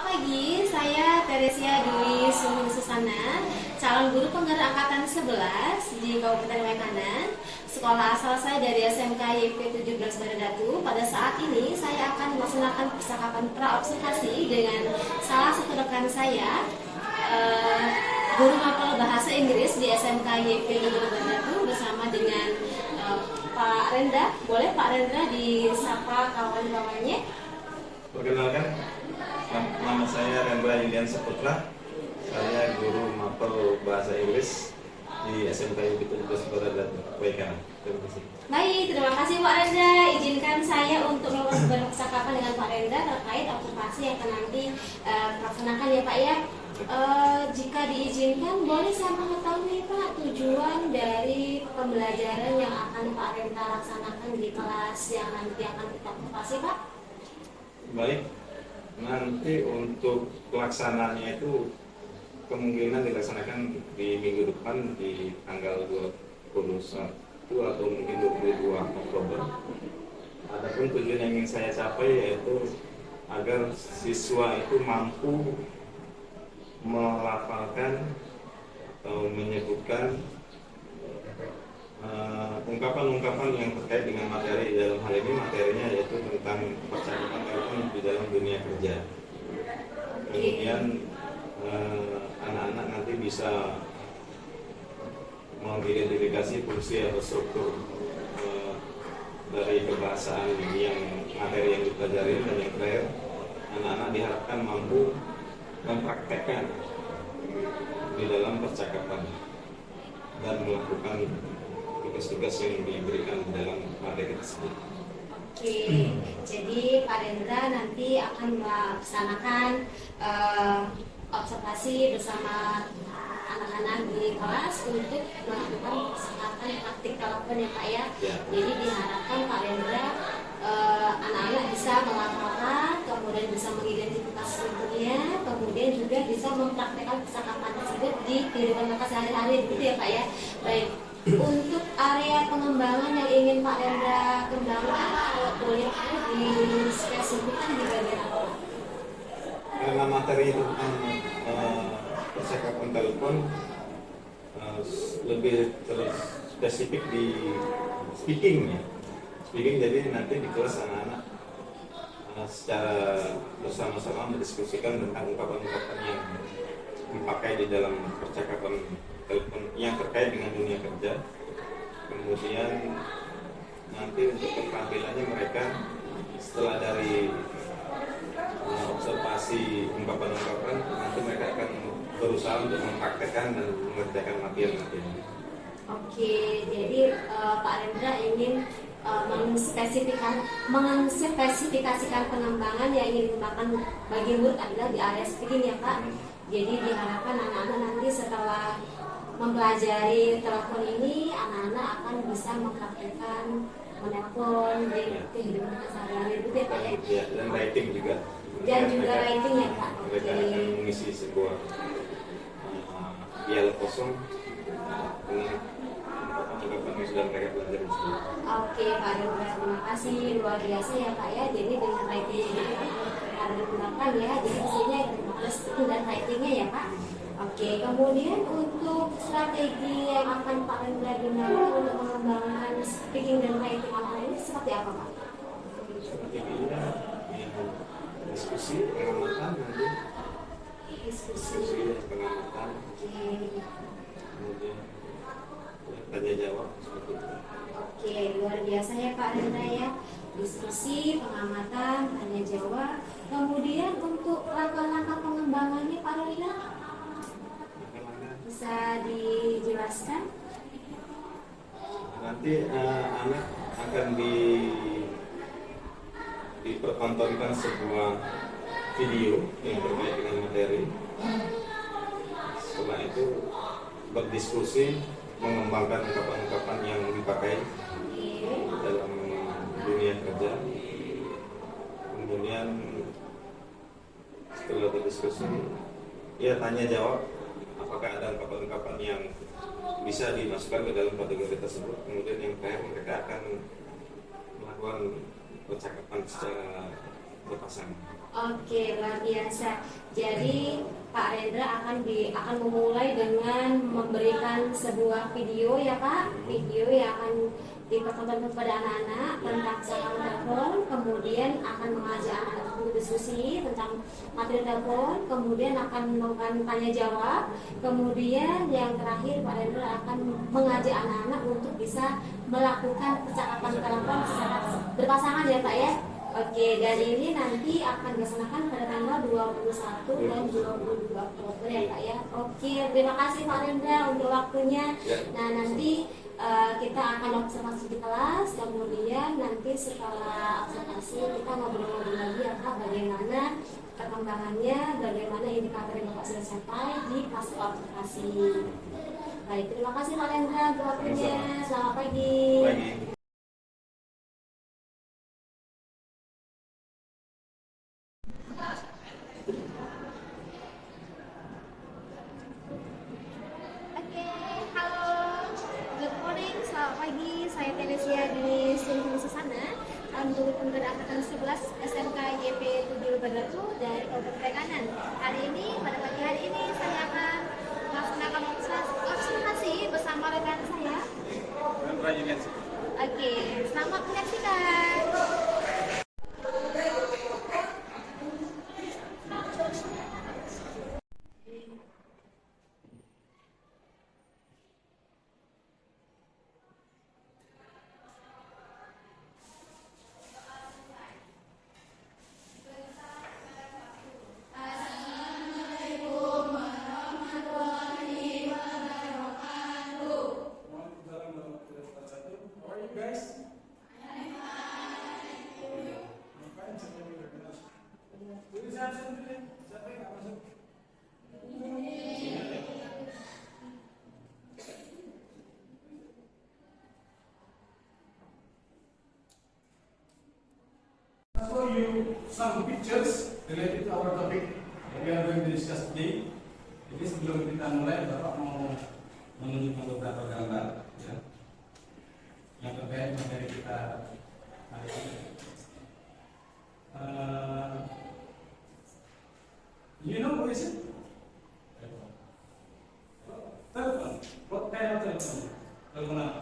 pagi, saya Teresia Dwi Susana, calon guru penggerak angkatan 11 di Kabupaten Waikanan. Sekolah asal saya dari SMK YP 17 Baradatu. Pada saat ini saya akan melaksanakan percakapan pra-observasi dengan salah satu rekan saya, guru mapel bahasa Inggris di SMK YP 17 Baradatu bersama dengan Pak Rendra. Boleh Pak Rendra disapa kawan-kawannya? Perkenalkan, nama saya Rendra Yulian Saputra. Saya guru mapel bahasa Inggris di SMK YP 17 Baradatu, Waikanan. Terima kasih. Baik, terima kasih Pak Rendra. Izinkan saya untuk melakukan percakapan dengan Pak Rendra terkait okupasi yang akan nanti dilaksanakan ya Pak ya. Jika diizinkan, boleh saya mengetahui Pak tujuan dari pembelajaran yang akan Pak Rendra laksanakan di kelas yang nanti akan kita okupasi Pak? Baik, nanti untuk pelaksanaannya itu kemungkinan dilaksanakan di minggu depan di tanggal 21 atau mungkin 22 Oktober. Adapun tujuan yang ingin saya capai yaitu agar siswa itu mampu melafalkan atau menyebutkan ungkapan-ungkapan yang terkait dengan materi. Dalam hal ini materinya yaitu tentang percakapan telepon di dalam dunia kerja. Kemudian anak-anak nanti bisa mengidentifikasi fungsi atau struktur dari kebahasaan yang materi yang dipelajari, dan yang terakhir anak-anak diharapkan mampu mempraktekkan di dalam percakapan dan melakukan tugas-tugas yang diberikan dalam materi tersebut. Oke, jadi Pak Rendra nanti akan melaksanakan observasi bersama anak-anak di kelas untuk melakukan percakapan praktik telepon ya Pak ya. Jadi diharapkan Pak Rendra anak-anak bisa melafalkan, kemudian bisa mengidentifikasi strukturnya, kemudian juga bisa mempraktekkan percakapan tersebut di kehidupan mereka sehari-hari, begitu ya Pak ya. Baik. Untuk area pengembangan yang ingin Pak Rendra kembangkan, kalau boleh dispesifikkan di bagian apa? Karena materi itu percakapan telepon lebih spesifik di speaking, jadi nanti di kelas anak-anak secara bersama-sama mendiskusikan tentang ungkapan-ungkapan yang dipakai di dalam percakapan telepon yang terkait dengan dunia kerja. Kemudian nanti untuk keterampilannya mereka setelah dari observasi ungkapan-ungkapan, nanti mereka akan berusaha untuk mempraktekkan dan mengerjakan materi. Oke, jadi Pak Rendra ingin mengspesifikasikan pengembangan yang ingin dikembangkan bagi murid adalah di area speaking ya Pak. Jadi diharapkan anak-anak nanti setelah mempelajari telepon ini, anak-anak akan bisa mempraktekkan menelpon di kehidupan sehari-hari itu ya Pak ya. Ya, dan writing juga. Dan juga writing ya Pak. Mereka akan mengisi sebuah dialog kosong dengan ungkapan yang sudah mereka pelajari sebelumnya. Oke Pak Rendra, terima kasih, luar biasa ya Pak ya. Jadi dengan writing ini ada digunakan ya. Jadi isinya ada speaking dan writingnya ya Pak. Oke, kemudian untuk strategi yang akan Pak Rendra gunakan untuk mengembangkan speaking dan writing anak ini seperti apa Pak? Strateginya diskusi, pengamatan nanti. Diskusi dan pengamatan. Oke. Kemudian tanya jawab seperti itu. Oke, luar biasa ya Pak Rendra ya. Diskusi, pengamatan, tanya jawab. Kemudian untuk langkah-langkah pengembangannya Pak Rendra bisa dijelaskan? Nanti anak akan dipertontonkan sebuah video yang terkait dengan materi. Setelah itu berdiskusi mengembangkan ungkapan-ungkapan yang dipakai dalam dunia kerja. Kemudian setelah berdiskusi, ya tanya jawab, apakah ada ungkapan-ungkapan yang bisa dimasukkan ke dalam kategori tersebut. Kemudian yang terakhir mereka akan melakukan percakapan secara berpasangan. Oke, luar biasa. Jadi Pak Rendra akan memulai dengan memberikan sebuah video ya Pak, video yang akan dipertontonkan kepada anak-anak tentang cara telepon, kemudian akan mengajak anak-anak untuk diskusi tentang materi telepon, kemudian akan melakukan tanya jawab, kemudian yang terakhir Pak Rendra akan mengajak anak-anak untuk bisa melakukan percakapan telepon secara berpasangan ya Pak ya. Oke, dan ini nanti akan dilaksanakan pada tanggal 21 dan 22 Oktober ya Pak ya. Oke, terima kasih Pak Rendra untuk waktunya. Nah, nanti kita akan observasi di kelas, kemudian nanti setelah observasi kita ngobrol-ngobrol lagi ya Pak, bagaimana perkembangannya, bagaimana indikator yang Bapak sudah capai di fase observasi. Baik, terima kasih Pak Rendra untuk waktunya. Selamat pagi. Saya Teresia di Sungguh Susana, guru penggerak angkatan 11 SMK YP 7 Berdatu dari Kabupaten Kanan. Pada pagi hari ini saya akan melaksanakan observasi bersama rekan saya. Oke, selamat menyaksikan. Show you some pictures related to our topic that we are going to discuss today. Jadi sebelum kita mulai, Bapak mau menunjukkan beberapa gambar ya, yang terkait materi kita hari ini. You know what is it? Telepon. What kind of telephone? Telepon apa?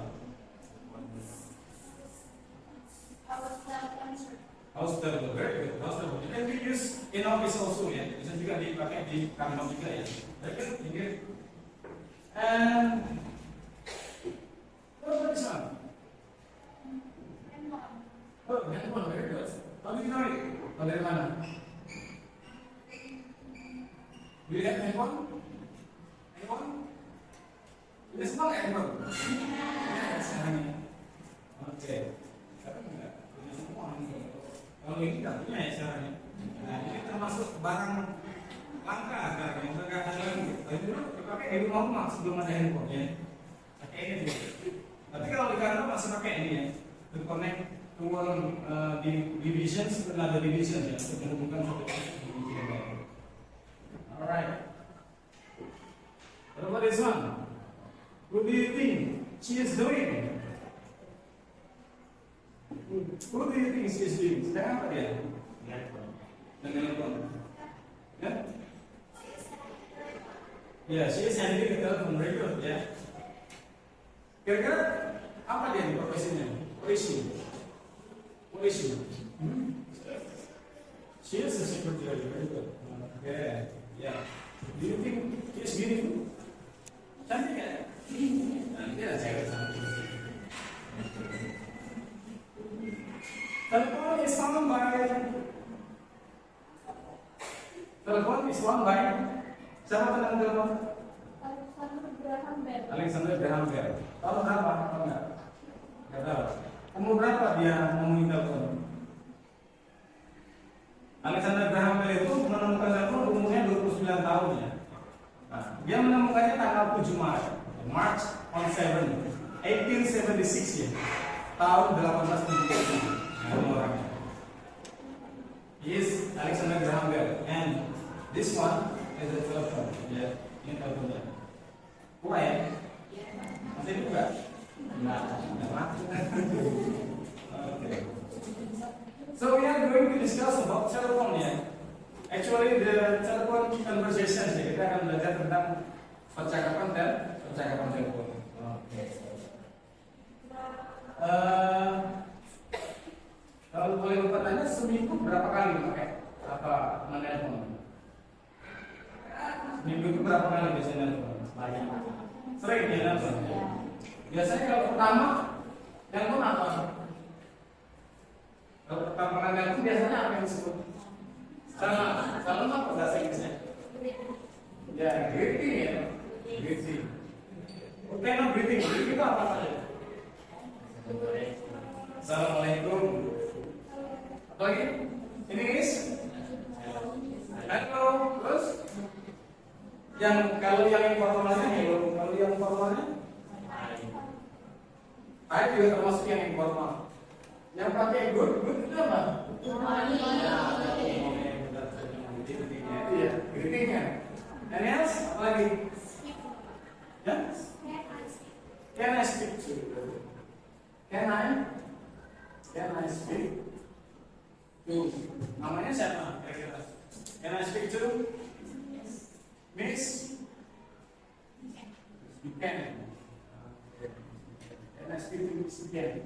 House telepon, very good. House telepon. It can be used in office also ya. Bisa juga dipakai di kantor juga ya. Very good. Thank you. And what about this one? Oh, handphone. Very good. How do you know it? Oh, dari mana? Do you have handphone? Handphone? Ini semua handphone. Yes, oke. Tapi enggak punya semua handphone. Kalau ini tidak punya ya caranya. Nah, ini termasuk barang langka sekarang yang mereka lagi. Tapi dulu dipakai di rumah sebelum ada handphone ya. Pakai ini dulu. Tapi kalau di kantor masih pakai ini ya. To connect to one divisions to another division ya. Untuk menghubungkan satu divisi yang lain. Alright. What about this one? What do you think she is doing? What do you think she is doing? Sekarang apa dia? Telepon. Ya? Ya, she is handling the telephone radio ya. Kira-kira apa dia nih profesinya? Polisi. She is a secretary. Very good. Okay. Yeah. Do you think she is beautiful? Cantik ya? Dia cewek cantik. Telepon is found by siapa tentang telepon? Alexander Graham Bell. Tahun berapa? Tahu nggak? Nggak tahu. Umur berapa dia ngomongin telepon? Alexander Graham Bell itu menemukan telepon umurnya 29 tahun ya. Nah, dia menemukannya tanggal 7 Maret. March on 7, 1876 ya. Tahun 1877. Orangnya. He is Alexander Graham Bell, and this one is a telephone. Ya, ini teleponnya. Buka ya? Masih buka? Nggak mati. Okay. So we are going to discuss about telephone. the telepon conversation ya. Kita akan belajar tentang percakapan dan percakapan telepon. Oke. Kalau boleh bertanya, seminggu berapa kali pakai apa menelpon? Seminggu itu berapa kali biasanya nelpon? Banyak. Sering ya nelpon. Biasanya kalau pertama nelpon apa? Kalau pertama kali nelpon biasanya apa yang disebut? Salam apa bahasa Inggrisnya? Ya, greeting ya. Greeting. Oke, no greeting. Greeting itu apa saja? Assalamualaikum. Apa lagi? Ini is? Hello. Terus? Kalau yang informalnya, kalau yang formalnya? Hai juga termasuk yang informal. Yang pakai good itu apa? Iya, greetingnya. Any else? Apa lagi? Ya? Can I speak to you? Can I speak to? Namanya siapa? Kira-kira. Can I speak to? Miss? You can. Can I speak to Miss Ken?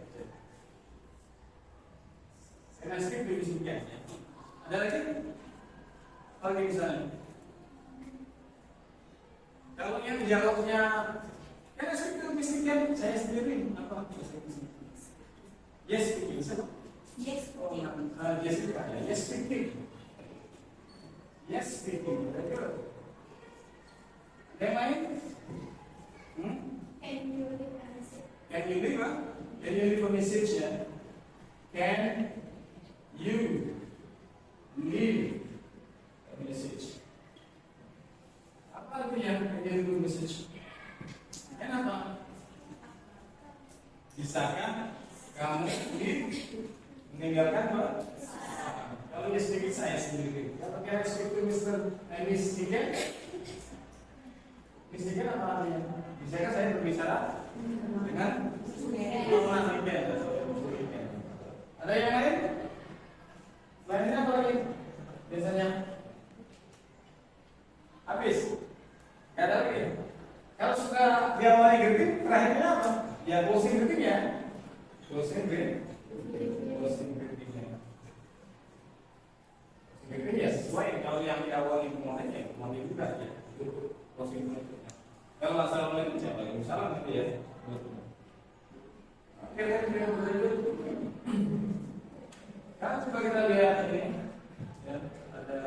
Can I speak to Miss Ken? Ada lagi? Lagi misalnya. Kalau yang dialognya, can I speak to Miss Ken? Saya sendiri. Apa? Yes speaking. Yes speaking. Yes speaking. Yes speaking. Yes speaking. Very good. Yang lain? Can you leave a message? Can you leave a message? Ya? Can you leave a message? Apa artinya can you leave a message? Kenapa? Bisakah kamu meninggalkan apa? Kalau dia sedikit saya sendiri. Kalau kita speak to Mr. and Miss Tiket, Miss Tiket apa artinya? Bisakah saya berbicara dengan Mas Tiket? Ada yang lain? Lainnya apa lagi? Biasanya habis. Gak ada lagi. Kalau suka diawali greeting, terakhirnya apa? Ya closing greeting ya. Closing greeting. Greeting ya sesuai. Kalau yang diawali kemudian ya kemudian juga ya. Itu closing greeting. Kalau assalamualaikum siapa? Salam gitu ya. Oke, sekarang coba kita lihat ini. Ya, ada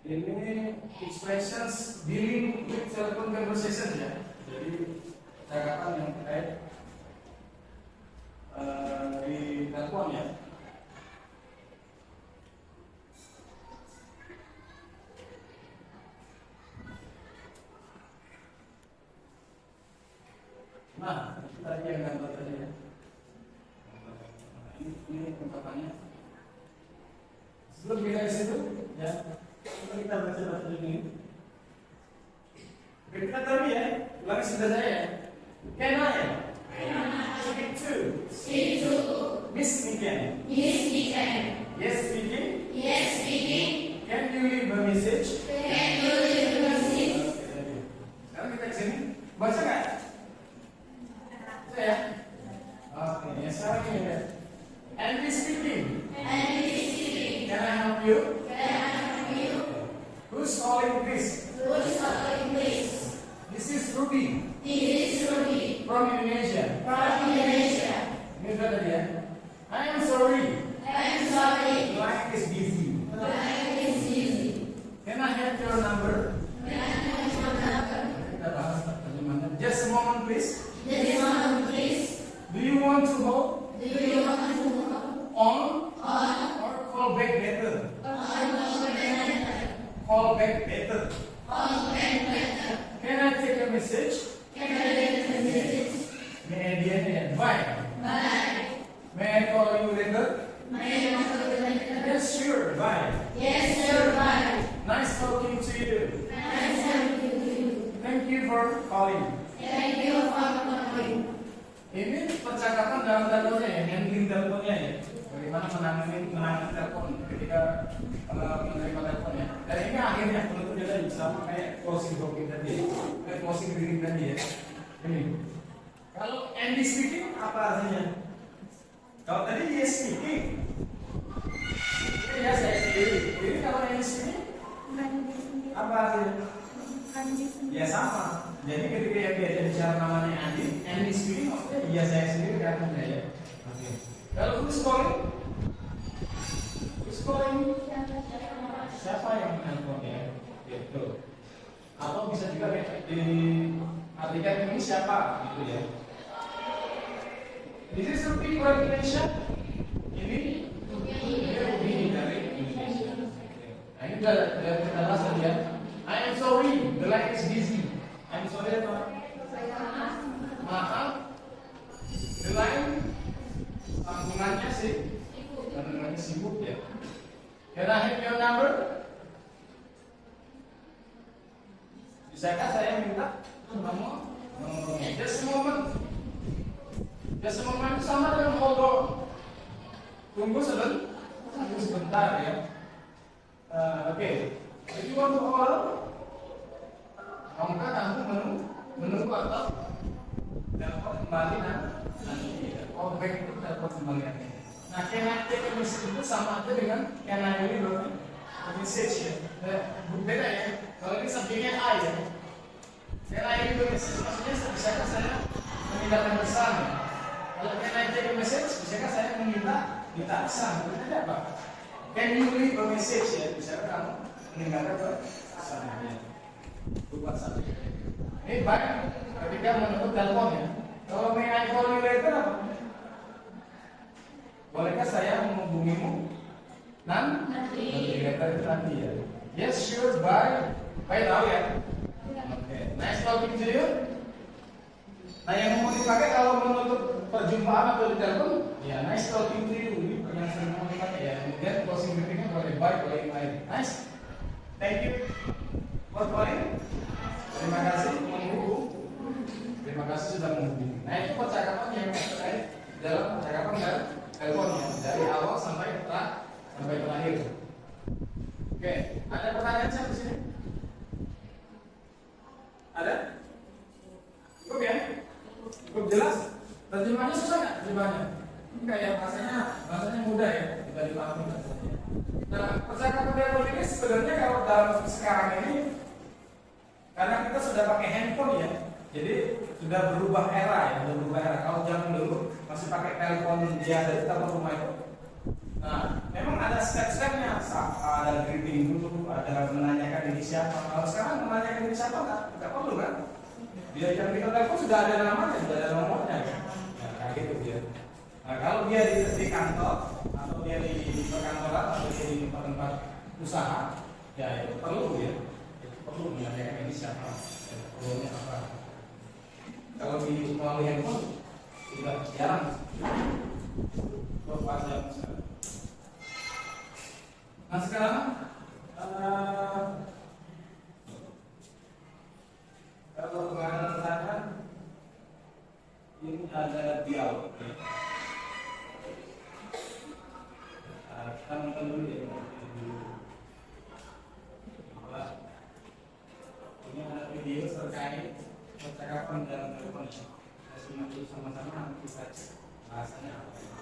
ini expressions dealing with telephone conversation ya. Jadi percakapan yang terkait di telepon ya. Nah, tadi yang gambar tadi ya. Ini ungkapannya. Sebelum kita ke situ, ya, kita baca ini. Kita tahu ya, ulangi sudah saya. Can I speak to Miss Niken? Yes, speaking. Can you leave a message? Sekarang kita ke sini. Baca nggak? Saya. Oke, ya sekarang ini ya. Andy speaking. Can I help you? Who's calling please? This is Ruby. From Indonesia. Ini sudah tadi ya. I am sorry. Line is busy. Can I have your number? Kita bahas terjemahan. Just a moment please. Do you want to hold? On? Or call back later? Call back later. Can I take a message? Bye. May I call you later? Yes, bagaimana menangani telepon ketika menerima telepon ya. Dan ini akhirnya penutup dia tadi sama kayak closing talking tadi, kayak closing greeting tadi ya. Ini. Kalau Andy speaking apa artinya? Kalau tadi yes speaking, ya saya sendiri. Ini kalau Andy speaking apa artinya? Ya sama. Jadi ketika yang dia bicara namanya Andy speaking maksudnya iya saya sendiri kan ya. Oke. Kalau who's calling? Siapa yang menelpon ya? Gitu. Atau bisa juga diartikan ini siapa gitu ya. This is repeat recognition. Ini dari Indonesia. Nah, ini sudah kita bahas tadi ya. I am sorry, the line is busy. I'm sorry apa? Maaf, the line sambungannya sibuk ya. Can I have your number? Bisakah saya minta nomornya? Just a moment. Just a moment sama dengan hold on. Tunggu sebentar ya. Oke. If you want to call, maukah kamu menunggu atau telepon kembali nanti? Oh, baik itu telepon kembali nanti. Nah, can I take a message itu sama aja dengan can I deliver a message ya. Beda ya. Kalau ini subjeknya I ya. Can I deliver a message maksudnya bisakah saya memindahkan pesan ya. Kalau can I take a message bisakah saya minta pesan. Beda apa? Can you leave a message ya. Bisakah kamu meninggalkan pesannya. Buat saja. Ini baik ketika menutup telepon ya. Kalau may I call you later apa? Bolehkah saya menghubungimu nanti? Later itu nanti ya. Yes, sure, bye. Bye tahu ya. Oke. Nice talking to you. Nah yang mau dipakai kalau menutup perjumpaan atau di telepon, ya nice talking to you. Ini yang sering mau dipakai ya. Kemudian closing greetingnya boleh bye, boleh bye. Nice. Thank you for calling. Terima kasih menghubung. Terima kasih sudah menghubungi. Nah itu percakapan yang terkait dalam percakapan dan teleponnya dari awal sampai terakhir. Oke, ada pertanyaan siapa di sini? Ada? Cukup ya? Cukup jelas? Terjemahannya susah nggak? Terjemahannya? Ini kayak bahasanya mudah ya, tidak dipahami. Nah, percakapan telepon ini sebenarnya kalau dalam sekarang ini karena kita sudah pakai handphone ya, jadi sudah berubah era ya, sudah berubah era. Kalau zaman dulu masih pakai telepon biasa di telepon rumah itu. Nah, memang ada step-stepnya, ada greeting dulu, ada menanyakan ini siapa. Kalau sekarang menanyakan ini siapa nggak perlu kan? Dia yang di telepon sudah ada namanya, sudah ada nomornya kan? Nah, kayak gitu dia. Nah, kalau dia di kantor atau dia di perkantoran atau dia di tempat usaha, ya itu perlu ya. Perlu menanyakan ini siapa, perlunya apa. Kalau di melalui handphone tidak jarang. Nah sekarang kalau pertanyaan ini ada dialog. Kita nonton dulu ya. Ini ada video terkait percakapan dalam telepon. Kita simak dulu sama-sama nanti kita cek bahasanya apa.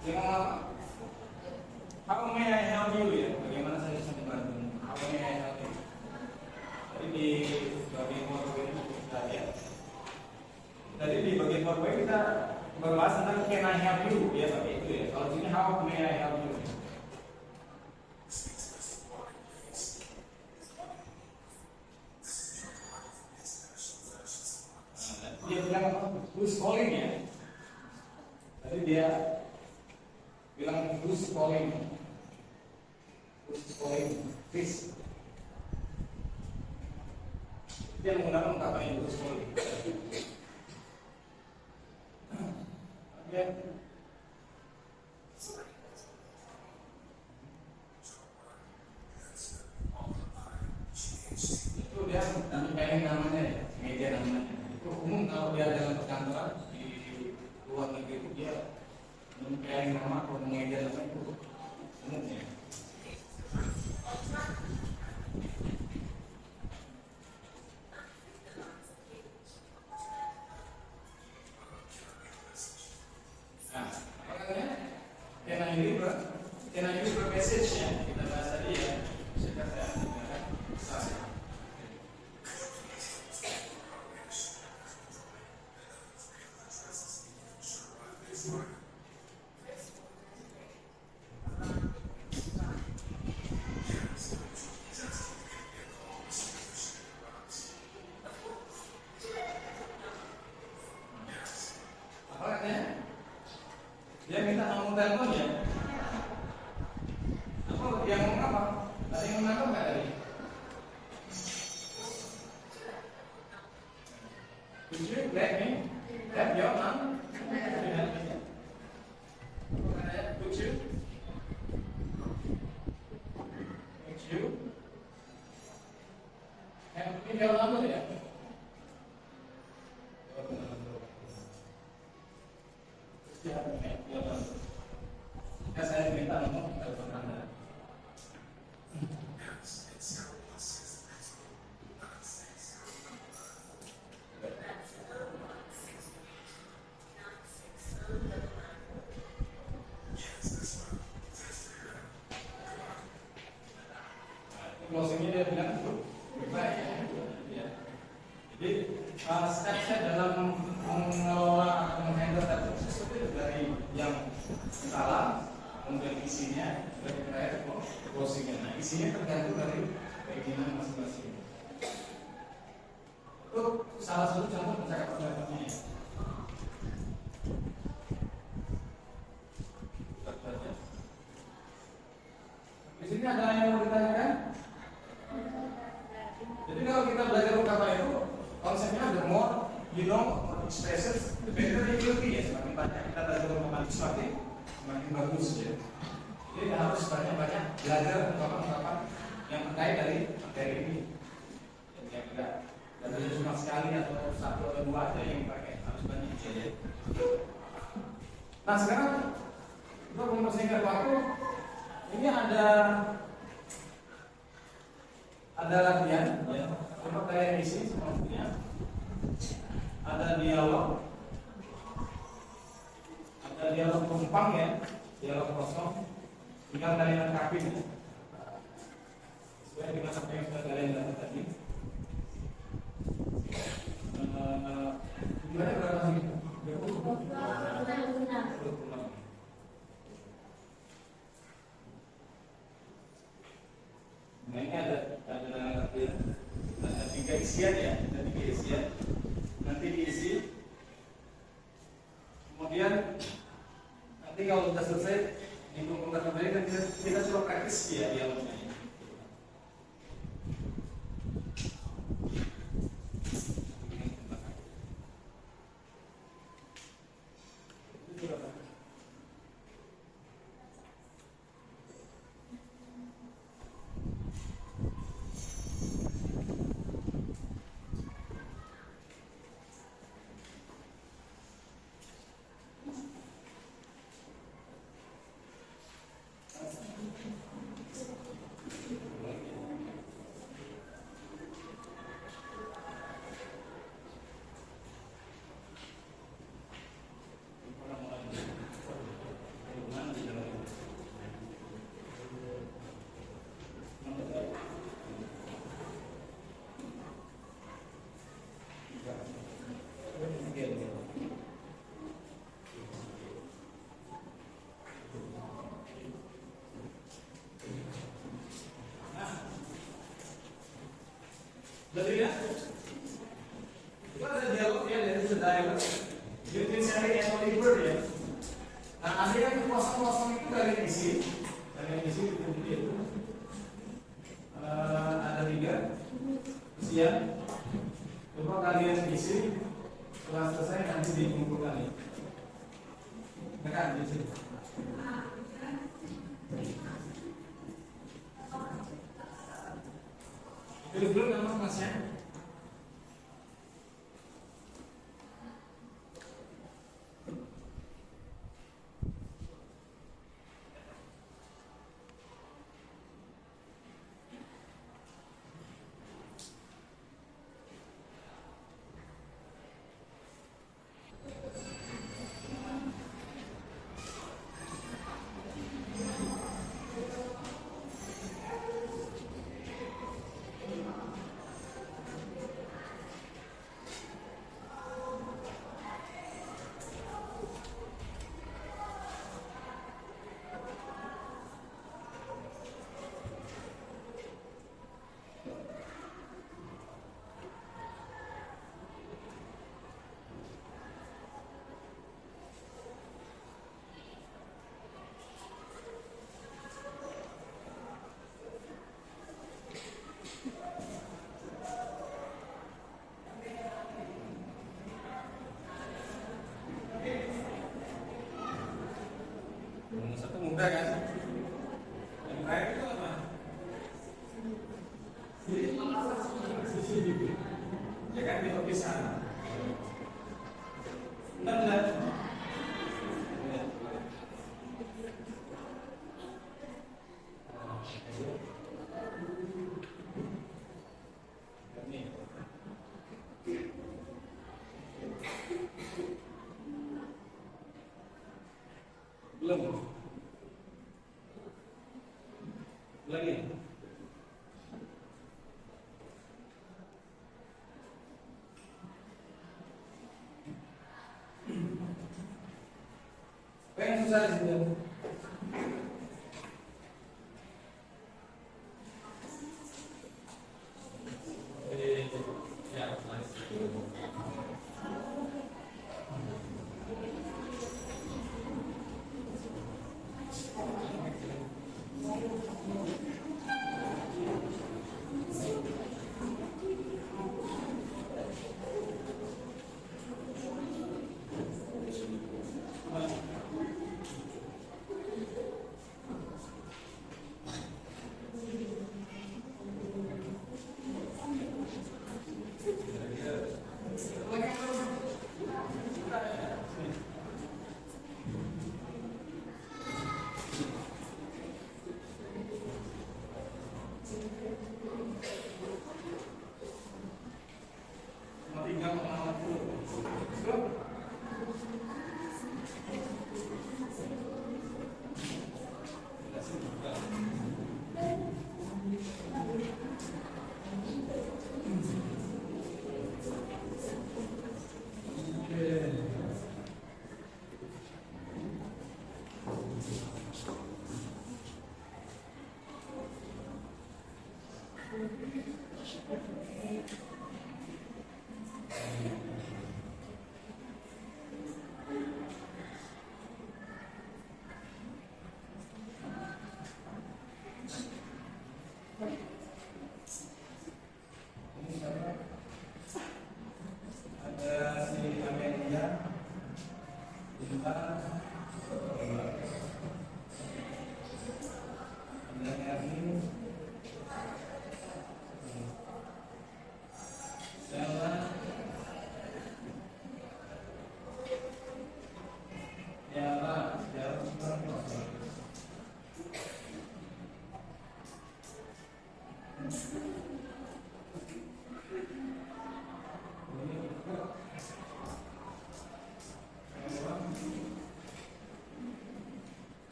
Jangan lama. How may I help you ya? Bagaimana saya bisa membantu? How may I help you? Tadi di bagian PowerPoint kita lihat. Tadi di bagian PowerPoint kita berbahas tentang can I help you ya pakai itu ya. Kalau sini how may I help you? Dia bilang apa? Who's calling ya? Tadi dia bilang who's calling? Who's calling? Chris. Dia menggunakan kata yang who's calling. Dia itu dia kayak namanya ya, media namanya. Umum kalau dia dalam perkantoran di luar negeri itu dia mempunyai nama atau media nama itu umumnya. Nah, makanya can I use message ya kita bahas tadi ya. Saya dia minta nomor teleponnya. Apa dia ngomong apa? Ada yang menangkap nggak tadi? Could you let me have your number? Could you? Have me your number ya? Ya saya minta nomor telepon Anda. Closingnya dia bilang itu baik ya. Jadi step-step dalam mengelola atau menghandle data tersebut dari yang salah, kemudian isinya dari terakhir closingnya. Nah isinya tergantung dari keinginan masing-masing. Itu salah satu contoh percakapan datanya. Di sini ada yang mau ditanyakan? Jadi kalau kita belajar ungkapan itu konsepnya the more you know expressions, the better it will be ya. Semakin banyak kita belajar ungkapan itu semakin bagus ya. Jadi harus banyak-banyak belajar ungkapan-ungkapan yang terkait dari materi ini. Jadi yang tidak belajar cuma sekali atau satu atau dua aja yang dipakai, harus banyak ya. Nah sekarang untuk mempersingkat waktu, ini ada latihan ya. Coba kalian isi semuanya. Ada dialog tumpang ya, dialog kosong. Tinggal kalian lengkapi ya. Sesuai dengan apa yang sudah kalian dapat tadi. Jumlahnya berapa sih? 26. Nah ini ada 3 isian ya, ada 3 isian. Nanti diisi. Kemudian nanti kalau sudah selesai dikumpulkan kembali dan kita coba praktis ya dialognya. Berarti ya? Itu ada dialog ya, dari dialog. Between Sally and Oliver ya. Nah, ada yang kosong-kosong itu kalian isi. Kalian isi di buku itu. Ada 3 isian. Coba kalian isi. Setelah selesai nanti dikumpulkan ya. Tekan di sini. Belum nama kelasnya. Satu mudah kan? Yang terakhir itu apa? Ya kan di lukisan. Benar. Belum. Lagi. Apa yang susah di sini?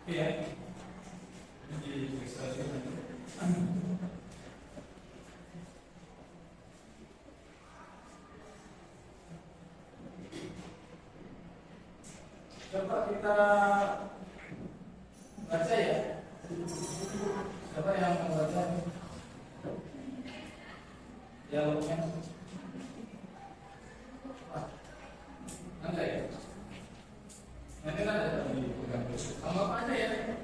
Iya. Di registrasi. kita baca ya. Siapa yang mau baca dialognya? Anda ya? Nanti kan ada di sama apa aja ya?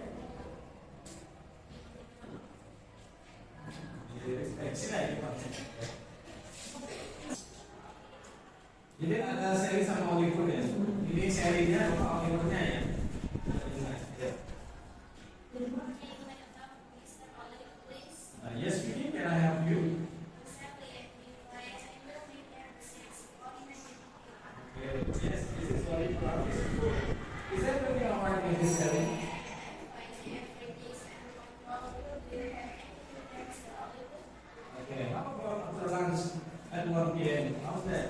Sini aja Pak. Jadi ada seri sama Oliver ya. Ini serinya apa Olivernya ya? Yes, speaking. Can I help you? Yes, this is Oliver. Is everything alright in this setting? Okay, how about after lunch at 1 p.m.? How's that?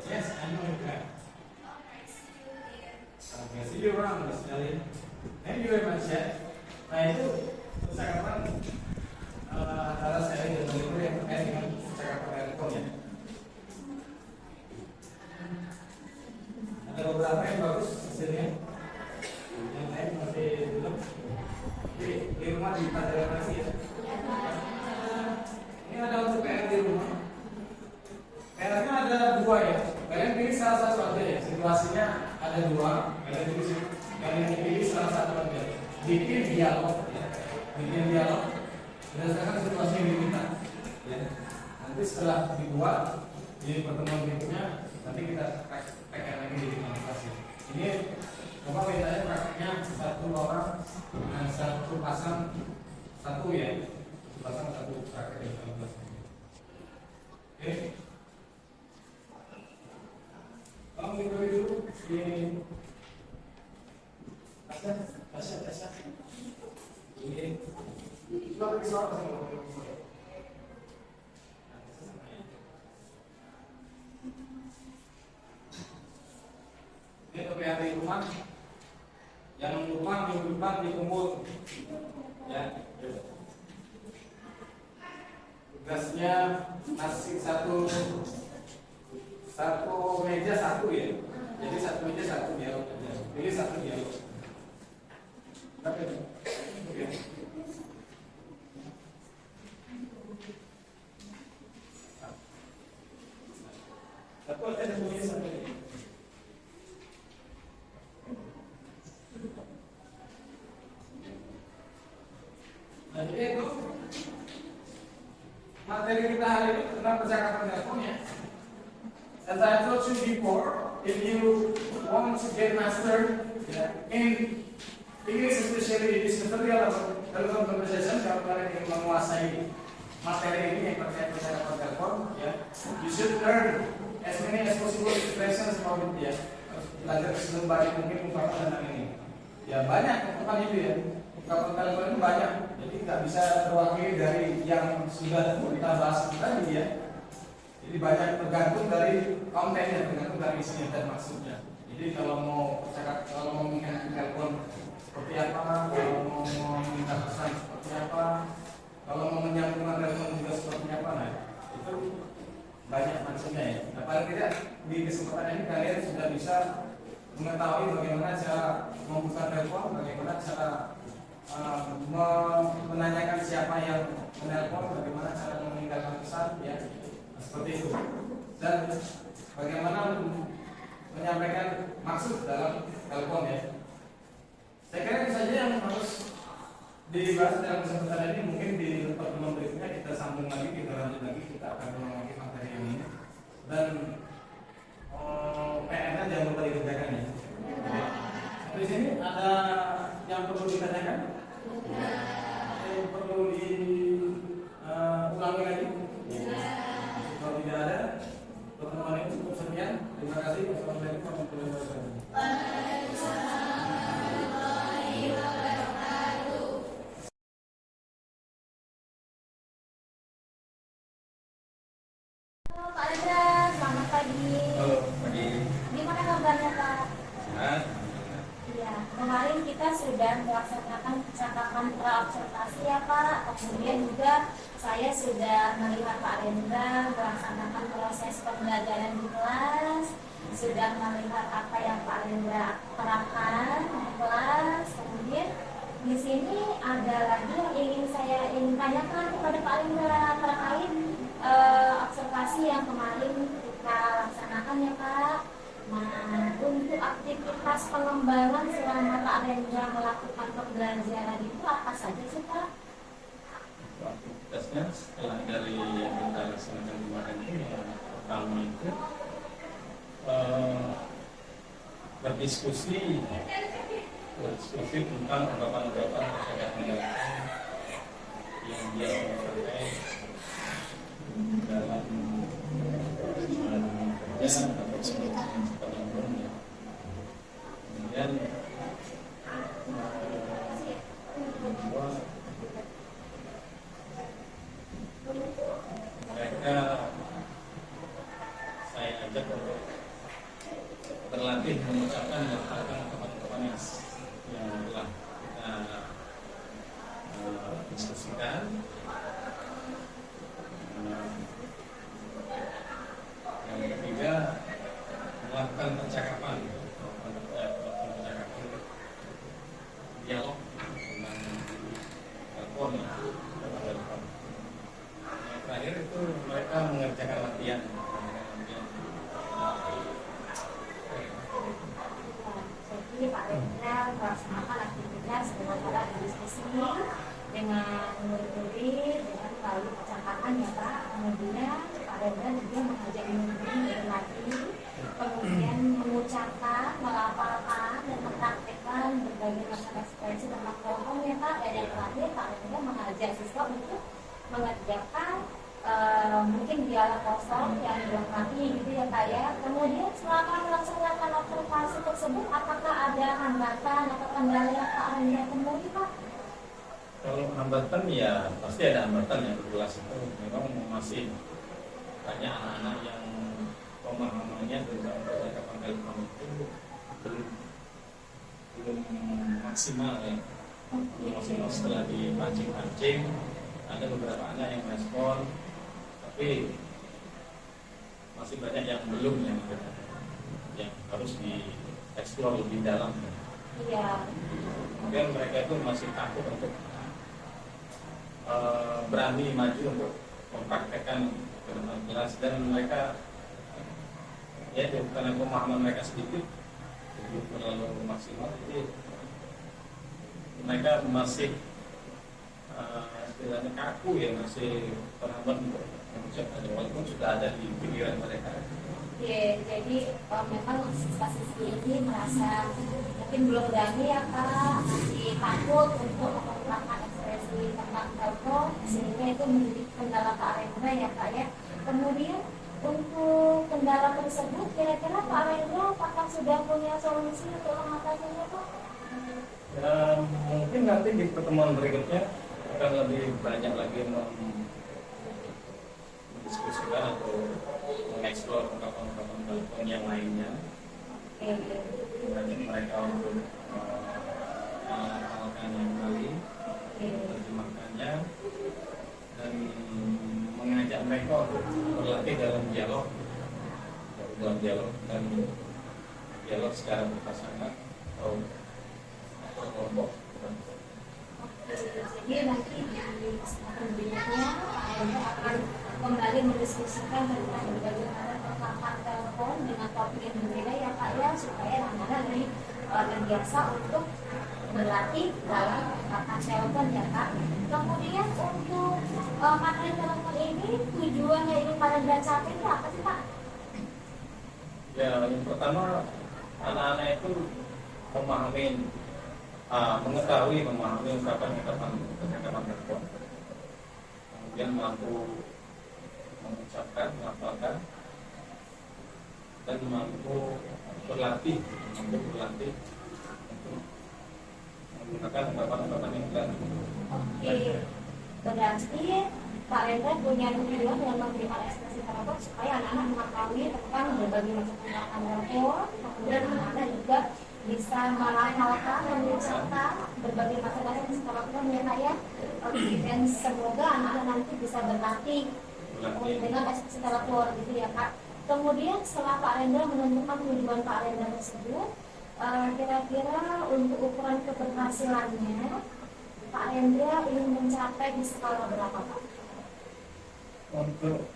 Yes, I know you can. Okay, see you around, Miss Ellie. Thank you very much, ya. Nah itu percakapan antara saya dan Oliver yang terkait dengan percakapan telepon ya. Ada beberapa yang bagus hasilnya, yang lain masih belum. Di rumah dipelajari lagi ya. Ini ada untuk PR di rumah. PR-nya ada dua ya. Kalian pilih salah satu aja ya. Situasinya ada dua. Kalian pilih salah satu aja. Bikin dialog ya. Bikin dialog berdasarkan situasi yang diminta ya. Nanti setelah dibuat di pertemuan berikutnya nanti kita praktekkan lagi di demonstrasi. Ini coba bedanya prakteknya satu orang dan satu pasang satu ya. Pasang satu praktek di demonstrasi. Oke. Kamu dulu ini Tasya. Ini coba beri suara sama ini untuk yang di rumah, yang rumah minggu depan dikumpul ya. Tugasnya masih satu meja satu ya. Jadi satu meja satu dialog. Pilih satu dialog. Oke. Satu ada punya satu. Nah, jadi itu materi kita hari ini tentang percakapan telepon ya. As I told you before, if you want to get mastered in English, especially this material of telephone conversation, kalau kalian ingin menguasai materi ini yang terkait percakapan telepon, ya, you should learn as many as possible expressions from it ya. Belajar sebanyak mungkin ungkapan tentang ini. Ya banyak ungkapan itu ya. Ungkapan telepon itu banyak. Jadi nggak bisa terwakili dari yang sudah kita bahas tadi ya. Jadi banyak tergantung dari kontennya, tergantung dari isinya dan maksudnya. Jadi kalau mau menggunakan telepon seperti apa, kalau mau minta pesan seperti apa, kalau mau menyambungkan telepon juga seperti apa, nah itu banyak maksudnya ya. Nah paling tidak di kesempatan ini kalian sudah bisa mengetahui bagaimana cara membuka telepon, bagaimana cara menanyakan siapa yang menelpon, bagaimana cara meninggalkan pesan ya. Seperti itu, dan bagaimana menyampaikan maksud dalam telepon ya. Saya kira itu saja yang harus dibahas dalam kesempatan ini. Mungkin di pertemuan berikutnya kita sambung lagi, kita lanjut lagi, kita akan mengulangi materi ini. Dan PR-nya jangan lupa dikerjakan ya. Di sini ada yang perlu ditanyakan, yang perlu diulangi lagi. Kalau tidak ada, pertemuan ini cukup sekian. Terima kasih. Wassalamualaikum warahmatullahi wabarakatuh. Halo Pak Rendra, selamat pagi. Halo, pagi. Gimana kabarnya Pak? Sehat. Iya, kemarin kita sudah melaksanakan percakapan praobservasi ya Pak. Kemudian juga saya sudah melihat Pak Rendra melaksanakan proses pembelajaran di kelas, sudah melihat apa yang Pak Rendra terapkan di kelas. Kemudian di sini ada lagi yang ingin saya tanyakan kepada Pak Rendra terkait observasi yang kemarin kita laksanakan ya Pak. Nah, untuk aktivitas pengembangan selama Pak Rendra melakukan pembelajaran itu apa saja sih Pak? Aktivitasnya setelah dari yang kita laksanakan kemarin itu yang pertama itu berdiskusi tentang ungkapan-ungkapan terkait dengan yang dia sampaikan dalam kerja atau sebagainya. Kemudian kedua, mereka saya ajak untuk berlatih mengucapkan dan mengatakan ungkapan-ungkapan yang telah kita diskusikan. Yang ketiga, melakukan percakapan dialog dengan telepon. Yang terakhir itu mereka mengerjakan latihan. Jadi Pak Rendra melaksanakan aktivitas dengan cara berdiskusi dengan murid-murid dengan melalui percakapan ya Pak. Kemudian Pak Rendra juga mengajak murid-murid berlatih, kemudian mengucapkan, melafalkan dan mempraktekkan berbagai macam ekspresi tentang kelompok ya Pak. Dan yang terakhir Pak Rendra mengajak siswa untuk mengerjakan mungkin dialog kosong yang dilengkapi gitu ya Pak ya. Kemudian selama melaksanakan observasi tersebut, apakah ada hambatan atau kendala yang Pak Rendra temui Pak? Kalau hambatan ya pasti ada hambatan yang jelas itu memang masih banyak anak-anak yang pemahamannya tentang percakapan telepon itu belum maksimal ya. Belum maksimal setelah dipancing-pancing, ada beberapa anak yang respon, tapi masih banyak yang belum yang harus dieksplor lebih dalam. Iya. Kemudian mereka itu masih takut untuk berani maju untuk mempraktekkan dalam kelas, dan mereka ya karena pemahaman mereka sedikit belum terlalu maksimal, jadi mereka masih istilahnya kaku ya, masih terhambat untuk mengucapkan walaupun sudah ada di pikiran mereka. Oke, jadi memang siswa-siswi ini merasa mungkin belum berani ya Pak, masih takut untuk mengungkapkan ekspresi tentang telepon, sehingga itu menjadi kendala Pak Rendra ya Pak ya. Kemudian untuk kendala tersebut, kira-kira Pak Rendra apakah sudah punya solusi untuk mengatasinya Pak? Ya, mungkin nanti di pertemuan berikutnya akan lebih banyak lagi mendiskusikan atau mengeksplor ungkapan-ungkapan telepon yang lainnya. Mengajak mereka untuk menghafalkan yang kali, menerjemahkannya, dan mengajak mereka untuk berlatih dalam dialog dan dialog secara berpasangan atau kelompok. Jadi nanti di kesempatan berikutnya Pak Rendra akan kembali mendiskusikan tentang bagaimana penerapan telepon dengan topik yang berbeda ya Pak ya, supaya anak-anak lebih terbiasa untuk berlatih dalam penerapan telepon ya Pak. Kemudian untuk materi telepon ini tujuan yang ingin Pak Rendra capai itu apa sih Pak? Ya, yang pertama anak-anak itu memahami ungkapan-ungkapan telepon, kemudian mampu mengucapkan, menghafalkan, dan mampu berlatih untuk menggunakan ungkapan-ungkapan yang benar. Oke, berarti Pak Rendra punya tujuan dengan memberikan ekspresi telepon supaya anak-anak mengetahui tentang berbagai macam ungkapan telepon, kemudian anak-anak juga bisa menghafalkan, mengucapkan berbagai materi yang kita lakukan ya Kak ya. Oke, dan semoga anak-anak nanti bisa berlatih dengan ekstrakurikuler gitu ya Kak. Kemudian setelah Pak Rendra menentukan tujuan Pak Rendra tersebut, kira-kira untuk ukuran keberhasilannya Pak Rendra ingin mencapai di skala berapa Pak? Untuk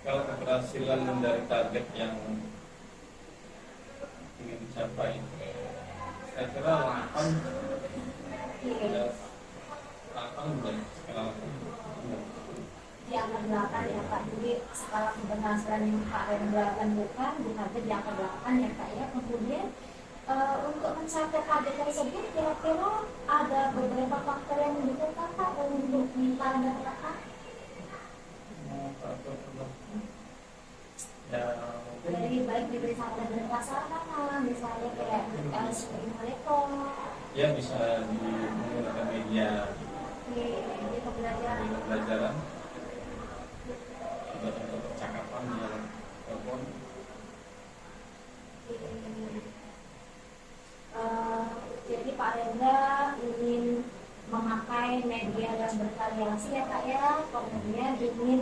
kalau keberhasilan dari target yang ingin dicapai, saya kira 8 ya, 8 dan skala 8. Di angka 8 ya Pak, jadi skala keberhasilan yang Pak Rendra tentukan di target di angka 8 ya Kak ya. Kemudian untuk mencapai target tersebut kira-kira ada beberapa faktor yang mendukung Pak untuk Pak Rendra Kak? Ya, Dari baik diberi faktor dari prasarana, misalnya kayak Assalamualaikum, ya bisa menggunakan media di pembelajaran. pembelajaran atau percakapan di dalam telepon. Jadi Pak Rendra ingin memakai media yang bervariasi ya Kak ya, kemudian ingin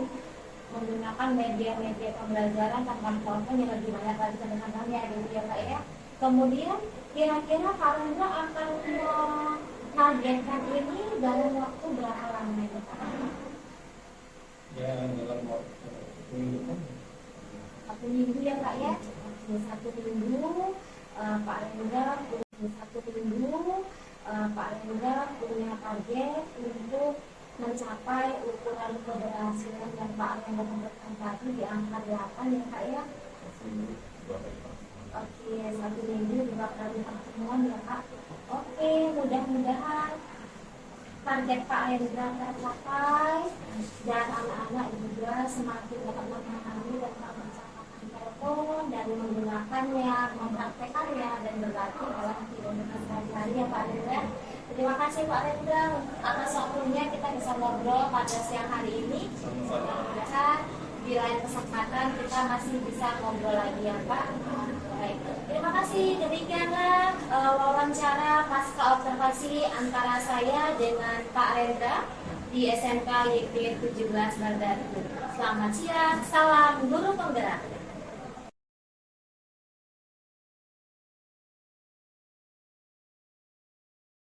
menggunakan media-media pembelajaran tanpa telepon yang lebih banyak lagi kedengarannya gitu ya Kak ya. Kemudian kira-kira Pak Rendra akan menargetkan ini dalam waktu berapa lama ya Kak? Ya, dalam waktu minggu. 1 minggu ya Kak ya. 1 minggu Pak Rendra punya target untuk mencapai ukuran keberhasilan yang Pak Rendra tentukan tadi di angka 8 ya Kak ya. Oke, 1 minggu 2 kali pertemuan ya Kak. Oke, mudah-mudahan target Pak Rendra tercapai dan anak-anak juga semakin dapat memahami tentang percakapan telepon dan menggunakannya, mempraktekannya dan berlatih dalam kehidupan sehari-hari ya Pak Rendra. Terima kasih Pak Rendra atas waktunya kita bisa ngobrol pada siang hari ini. Mudah-mudahan di lain kesempatan kita masih bisa ngobrol lagi ya Pak. Baik. Terima kasih. Demikianlah wawancara pasca observasi antara saya dengan Pak Rendra di SMK YP 17 Bardatu. Selamat siang, salam guru penggerak.